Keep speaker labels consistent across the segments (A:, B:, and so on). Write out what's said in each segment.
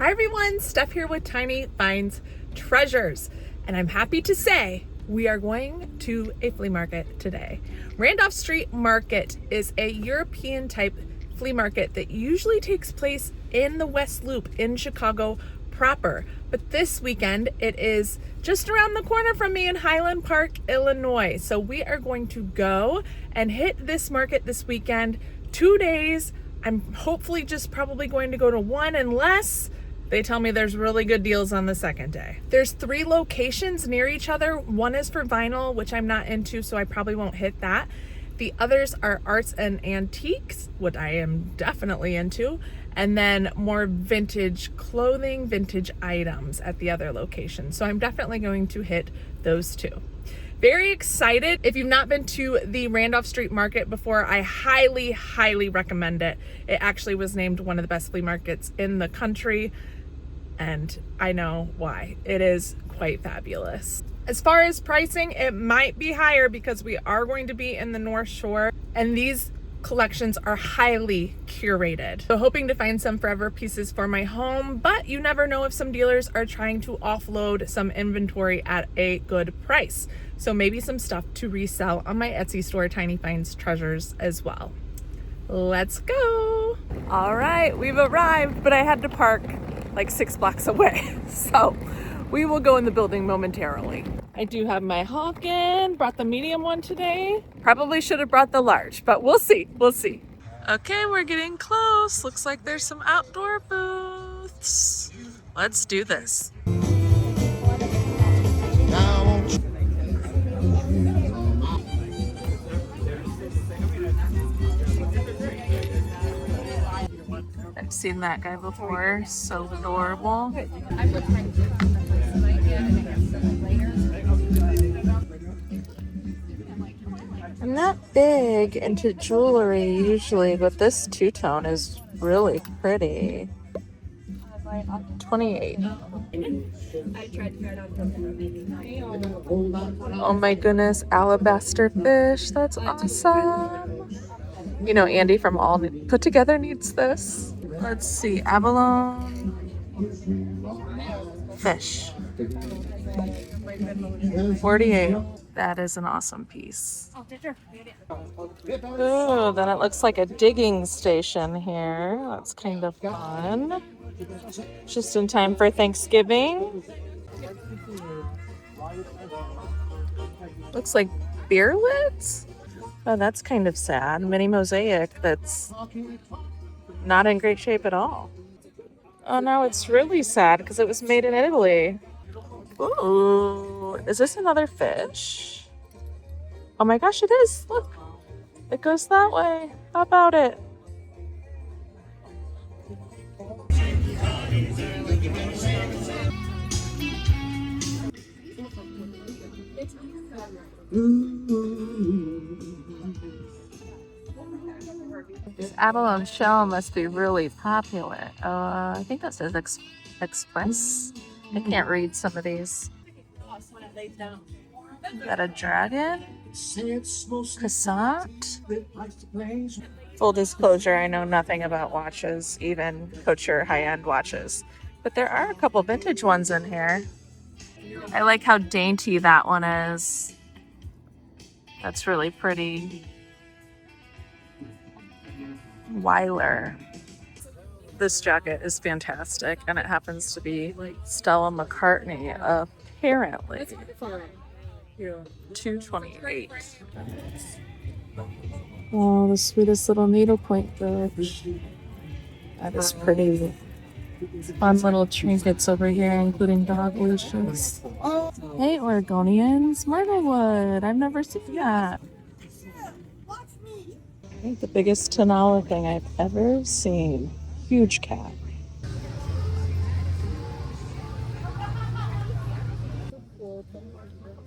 A: Hi everyone, Steph here with Tiny Finds Treasures, and I'm happy to say we are going to a flea market today. Randolph Street Market is a European type flea market that usually takes place in the West Loop in Chicago proper, but this weekend it is just around the corner from me in Highland Park, Illinois. So we are going to go and hit this market this weekend, 2 days. I'm hopefully just probably going to go to one unless they tell me there's really good deals on the second day. There's 3 locations near each other. One is for vinyl, which I'm not into, so I probably won't hit that. The others are arts and antiques, what I am definitely into, and then more vintage clothing, vintage items at the other location. So I'm definitely going to hit those 2. Very excited. If you've not been to the Randolph Street Market before, I highly, highly recommend it. It actually was named one of the best flea markets in the country, and I know why. It is quite fabulous. As far as pricing, it might be higher because we are going to be in the North Shore, and these collections are highly curated. So hoping to find some forever pieces for my home, but you never know if some dealers are trying to offload some inventory at a good price. So maybe some stuff to resell on my Etsy store, Tiny Finds Treasures, as well. Let's go. All right, we've arrived, but I had to park like 6 blocks away. So we will go in the building momentarily. I do have my Hawken, brought the medium one today. Probably should have brought the large, but we'll see, we'll see. Okay, we're getting close. Looks like there's some outdoor booths. Let's do this. I've seen that guy before, so adorable. I'm not big into jewelry usually, but this two-tone is really pretty. 28. Oh my goodness, alabaster fish. That's awesome. You know, Andy from All Put Together needs this. Let's see, abalone fish. 48. That is an awesome piece. Oh, then it looks like a digging station here. That's kind of fun. Just in time for Thanksgiving. Looks like beer lids? Oh, that's kind of sad. Mini mosaic that's not in great shape at all. Oh no, it's really sad because it was made in Italy. Ooh, is this another fish? Oh my gosh, it is. Look, it goes that way. How about it? This abalone shell must be really popular. I think that says Express. I can't read some of these. Is that a dragon? Croissant? Full disclosure, I know nothing about watches, even couture high-end watches. But there are a couple vintage ones in here. I like how dainty that one is. That's really pretty. Weiler. This jacket is fantastic, and it happens to be Stella McCartney, apparently. $2.28. Oh, the sweetest little needlepoint brooch. That is pretty. Fun little trinkets over here, including dog leashes. Hey, Oregonians, myrtlewood. I've never seen that. I think the biggest Tanala thing I've ever seen. Huge cat.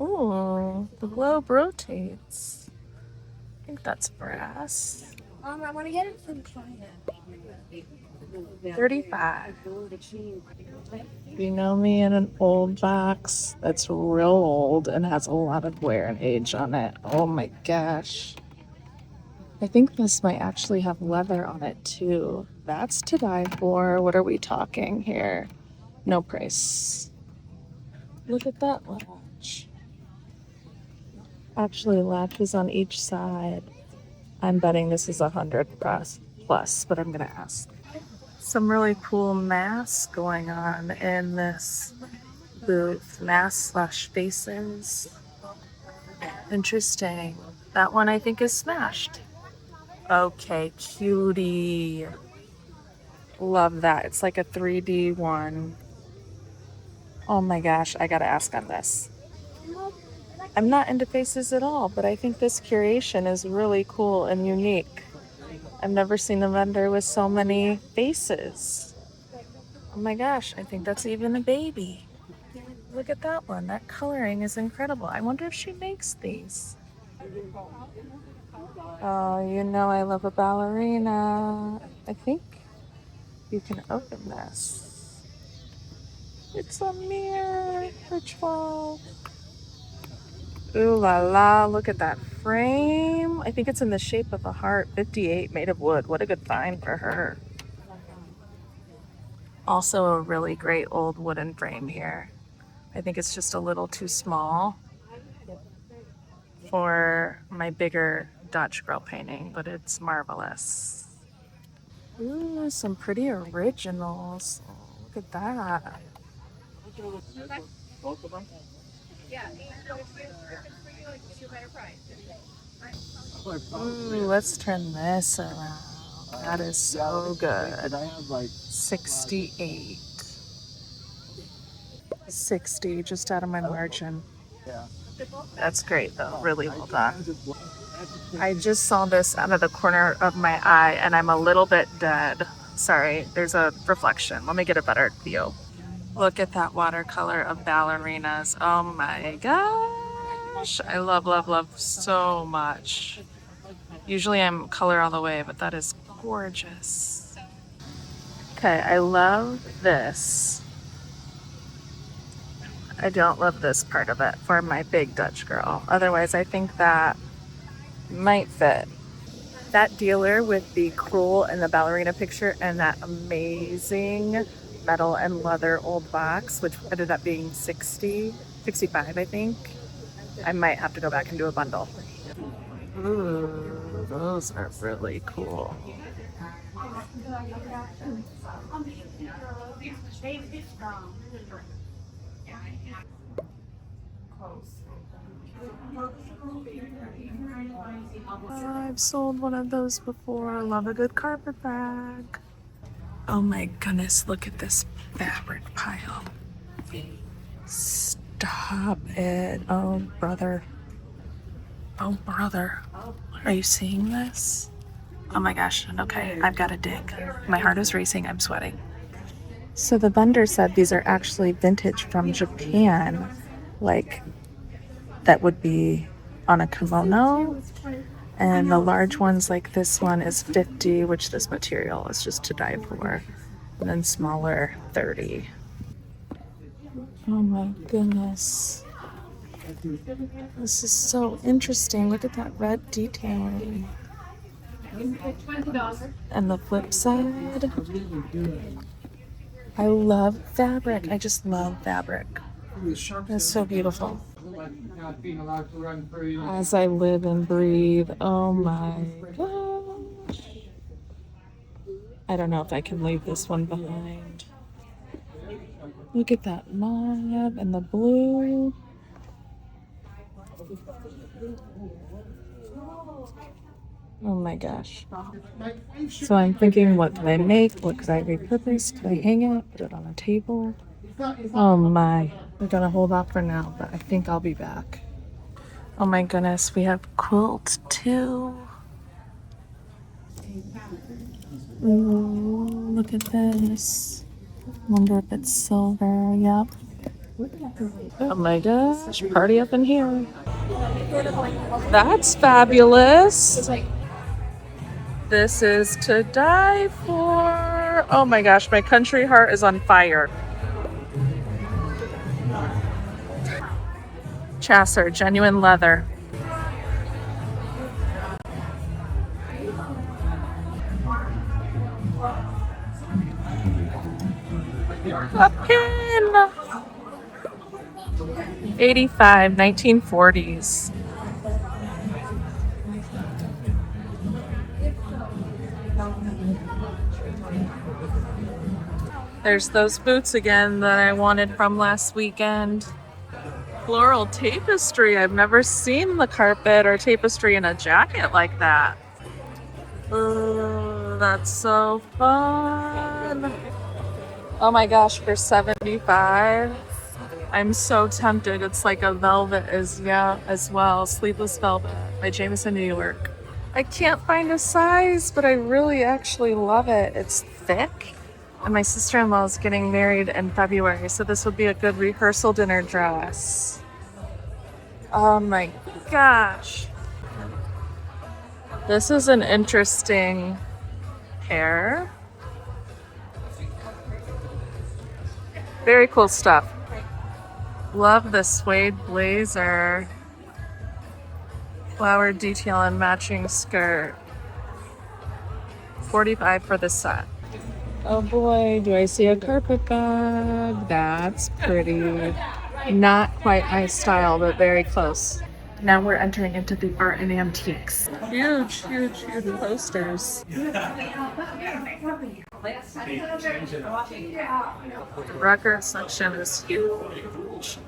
A: Oh, the globe rotates. I think that's brass.
B: I want to get it from China.
A: 35. You know me in an old box that's real old and has a lot of wear and age on it. Oh my gosh. I think this might actually have leather on it too. That's to die for. What are we talking here? No price. Look at that latch. Actually, latches on each side. I'm betting this is 100 plus, but I'm gonna ask. Some really cool masks going on in this booth. Masks/faces. Interesting. That one I think is smashed. Okay, cutie. Love that. It's like a 3D one. Oh my gosh, I gotta ask on this. I'm not into faces at all, but I think this curation is really cool and unique. I've never seen a vendor with so many faces. Oh my gosh, I think that's even a baby. Look at that one. That coloring is incredible. I wonder if she makes these. Oh, you know I love a ballerina. I think you can open this. It's a mirror for 12. Ooh la la, look at that frame. I think it's in the shape of a heart. 58, made of wood. What a good find for her. Also a really great old wooden frame here. I think it's just a little too small for my bigger Dutch girl painting, but it's marvelous. Ooh, some pretty originals. Oh, look at that. Ooh, let's turn this around. That is so good. 68. 60, just out of my margin. That's great though, really well done. I just saw this out of the corner of my eye and I'm a little bit dead. Sorry, there's a reflection. Let me get a better view. Look at that watercolor of ballerinas. Oh my gosh. I love, love, love so much. Usually I'm color all the way, but that is gorgeous. Okay, I love this. I don't love this part of it for my big Dutch girl. Otherwise, I think that might fit. That dealer with the cruel and the ballerina picture and that amazing metal and leather old box, which ended up being 65, I think. I might have to go back and do a bundle. Ooh, those are really cool. I've sold one of those before. Love a good carpet bag. Oh my goodness, look at this fabric pile. Stop it. Oh, brother. Oh, brother. Are you seeing this? Oh my gosh. Okay, I've got to dig. My heart is racing. I'm sweating. So the vendor said these are actually vintage from Japan. Like, that would be on a kimono. And the large ones like this one is 50, which this material is just to die for. And then smaller, 30. Oh my goodness. This is so interesting. Look at that red detailing. And the flip side. I love fabric. I just love fabric. It's so beautiful. As I live and breathe. Oh my gosh. I don't know if I can leave this one behind. Look at that mauve and the blue. Oh my gosh. So I'm thinking, what could I make? What could I repurpose? Could I hang it? Put it on a table? Oh my. We're gonna hold off for now, but I think I'll be back. Oh my goodness, we have quilt too. Ooh, look at this. Wonder if it's silver. Yep. Oh my gosh, party up in here. That's fabulous. This is to die for. Oh my gosh, my country heart is on fire. Chasser, genuine leather. A pin! 85, 1940s. There's those boots again that I wanted from last weekend. Floral tapestry. I've never seen the carpet or tapestry in a jacket like that. Oh, that's so fun. Oh my gosh, for 75. I'm so tempted. It's like a velvet as well. Sleeveless velvet by Jameson, New York. I can't find a size, but I really actually love it. It's thick. And my sister-in-law is getting married in February, so this would be a good rehearsal dinner dress. Oh my gosh. This is an interesting pair. Very cool stuff. Love the suede blazer. Flower detail and matching skirt. 45 for the set. Oh boy, do I see a carpet bag? That's pretty. Not quite my style, but very close. Now we're entering into the art and antiques. Huge, huge, huge posters. The record section is huge.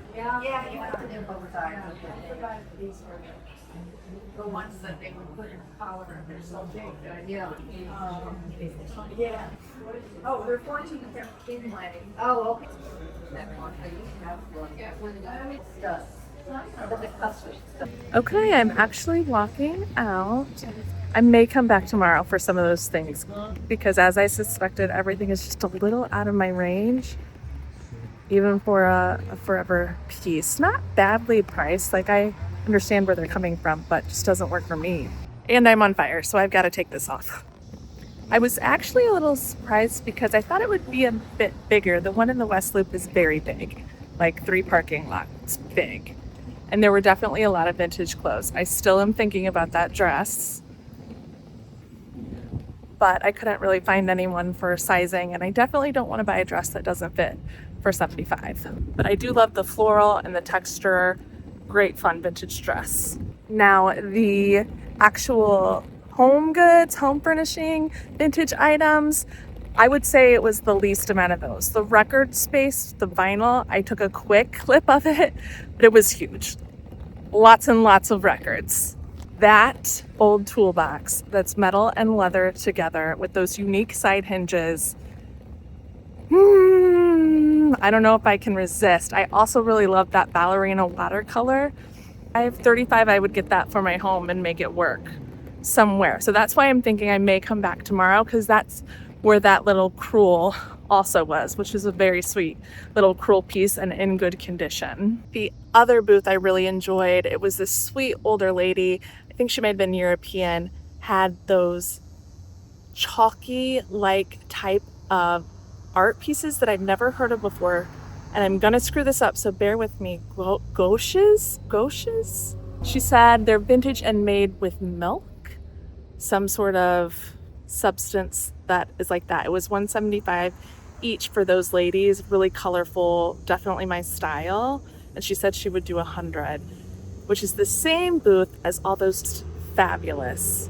A: The ones that they would put in powder, they're so big that yeah. Oh, they're 14 to 15 lighting. Oh, okay. Okay, I'm actually walking out. I may come back tomorrow for some of those things because, as I suspected, everything is just a little out of my range, even for a forever piece. Not badly priced, like I understand where they're coming from, but just doesn't work for me. And I'm on fire, so I've got to take this off. I was actually a little surprised because I thought it would be a bit bigger. The one in the West Loop is very big, like 3 parking lots big. And there were definitely a lot of vintage clothes. I still am thinking about that dress, but I couldn't really find anyone for sizing, and I definitely don't want to buy a dress that doesn't fit for 75. But I do love the floral and the texture. Great fun vintage dress. Now the actual home goods, home furnishing, vintage items, I would say it was the least amount of those. The record space, the vinyl, I took a quick clip of it, but it was huge. Lots and lots of records. That old toolbox that's metal and leather together with those unique side hinges. I don't know if I can resist. I also really love that ballerina watercolor. I have 35, I would get that for my home and make it work somewhere. So that's why I'm thinking I may come back tomorrow, because that's where that little crewel also was, which is a very sweet little crewel piece and in good condition. The other booth I really enjoyed, it was this sweet older lady, I think she might have been European, had those chalky like type of art pieces that I've never heard of before, and I'm gonna screw this up, so bear with me. Gouaches? She said they're vintage and made with milk, some sort of substance that is like that. It was $175 each for those ladies, really colorful, definitely my style, and she said she would do 100, which is the same booth as all those fabulous.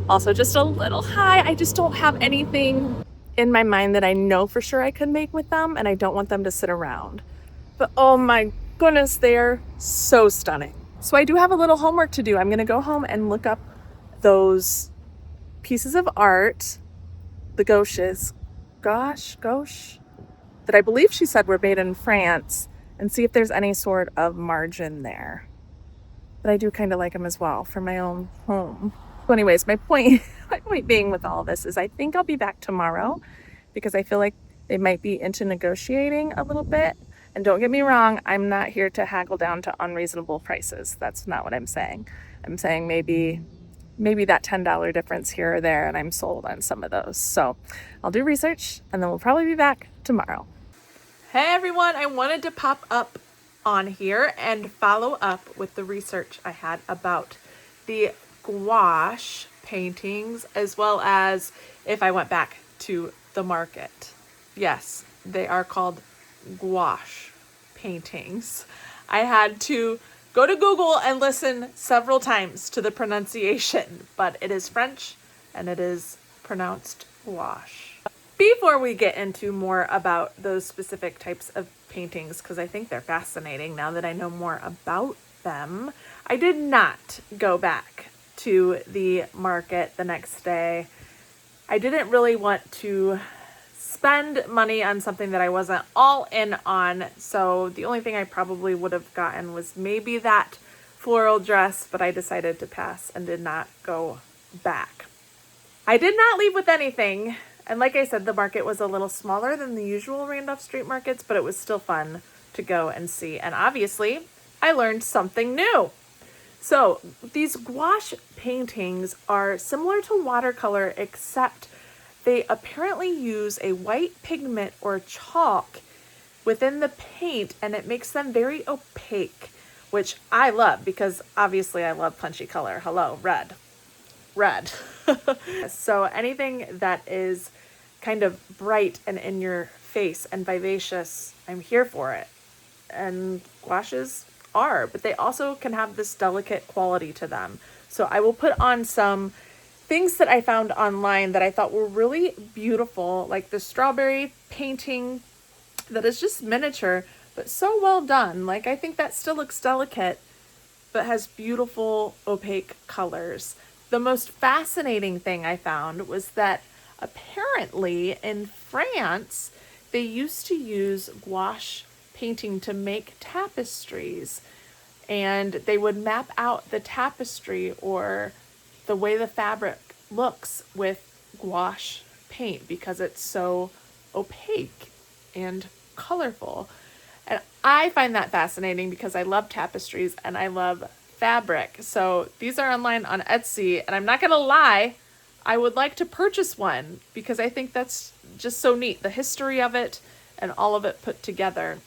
A: Also just a little high. I just don't have anything in my mind that I know for sure I could make with them, and I don't want them to sit around. But oh my goodness, they're so stunning. So I do have a little homework to do. I'm gonna go home and look up those pieces of art, the gouaches, gouache, that I believe she said were made in France, and see if there's any sort of margin there. But I do kind of like them as well for my own home. So anyways, my point being with all this is I think I'll be back tomorrow, because I feel like they might be into negotiating a little bit. And don't get me wrong, I'm not here to haggle down to unreasonable prices. That's not what I'm saying. I'm saying maybe that $10 difference here or there, and I'm sold on some of those. So I'll do research, and then we'll probably be back tomorrow. Hey everyone, I wanted to pop up on here and follow up with the research I had about the gouache paintings, as well as if I went back to the market. Yes, they are called gouache paintings. I had to go to Google and listen several times to the pronunciation, but it is French and it is pronounced gouache. Before we get into more about those specific types of paintings, because I think they're fascinating now that I know more about them, I did not go back to the market the next day. I didn't really want to spend money on something that I wasn't all in on, so the only thing I probably would have gotten was maybe that floral dress, but I decided to pass and did not go back. I did not leave with anything, and like I said, the market was a little smaller than the usual Randolph Street Markets, but it was still fun to go and see, and obviously I learned something new. So these gouache paintings are similar to watercolor, except they apparently use a white pigment or chalk within the paint, and it makes them very opaque, which I love because obviously I love punchy color. Hello, red. So anything that is kind of bright and in your face and vivacious, I'm here for it. And gouaches are, but they also can have this delicate quality to them. So I will put on some things that I found online that I thought were really beautiful, like the strawberry painting that is just miniature, but so well done. Like, I think that still looks delicate, but has beautiful opaque colors. The most fascinating thing I found was that apparently in France, they used to use gouache painting to make tapestries, and they would map out the tapestry or the way the fabric looks with gouache paint because it's so opaque and colorful. And I find that fascinating because I love tapestries and I love fabric. So these are online on Etsy, and I'm not gonna lie, I would like to purchase one because I think that's just so neat, the history of it and all of it put together.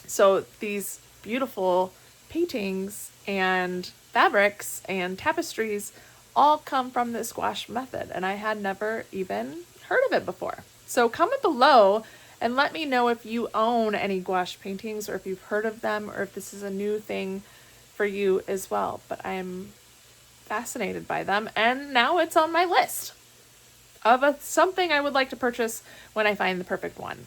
A: So these beautiful paintings and fabrics and tapestries all come from this gouache method, and I had never even heard of it before. So comment below and let me know if you own any gouache paintings or if you've heard of them or if this is a new thing for you as well. But I'm fascinated by them, and now it's on my list of something I would like to purchase when I find the perfect one.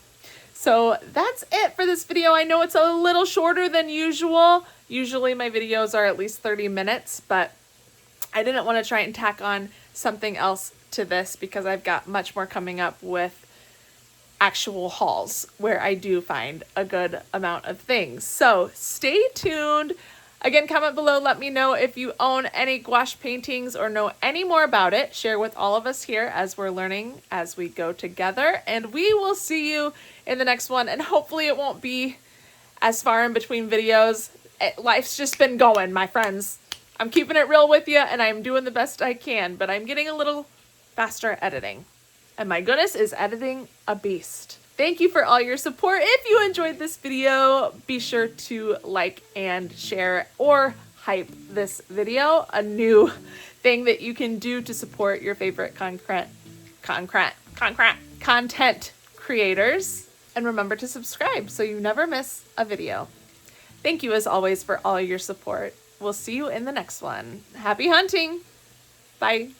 A: So that's it for this video. I know it's a little shorter than usual. Usually my videos are at least 30 minutes, but I didn't want to try and tack on something else to this because I've got much more coming up with actual hauls where I do find a good amount of things. So stay tuned. Again, comment below, let me know if you own any gouache paintings or know any more about it. Share with all of us here as we're learning as we go together. And we will see you in the next one. And hopefully it won't be as far in between videos. Life's just been going, my friends. I'm keeping it real with you and I'm doing the best I can, but I'm getting a little faster at editing. And my goodness, is editing a beast. Thank you for all your support. If you enjoyed this video, be sure to like and share or hype this video, a new thing that you can do to support your favorite content creators. And remember to subscribe so you never miss a video. Thank you as always for all your support. We'll see you in the next one. Happy hunting. Bye.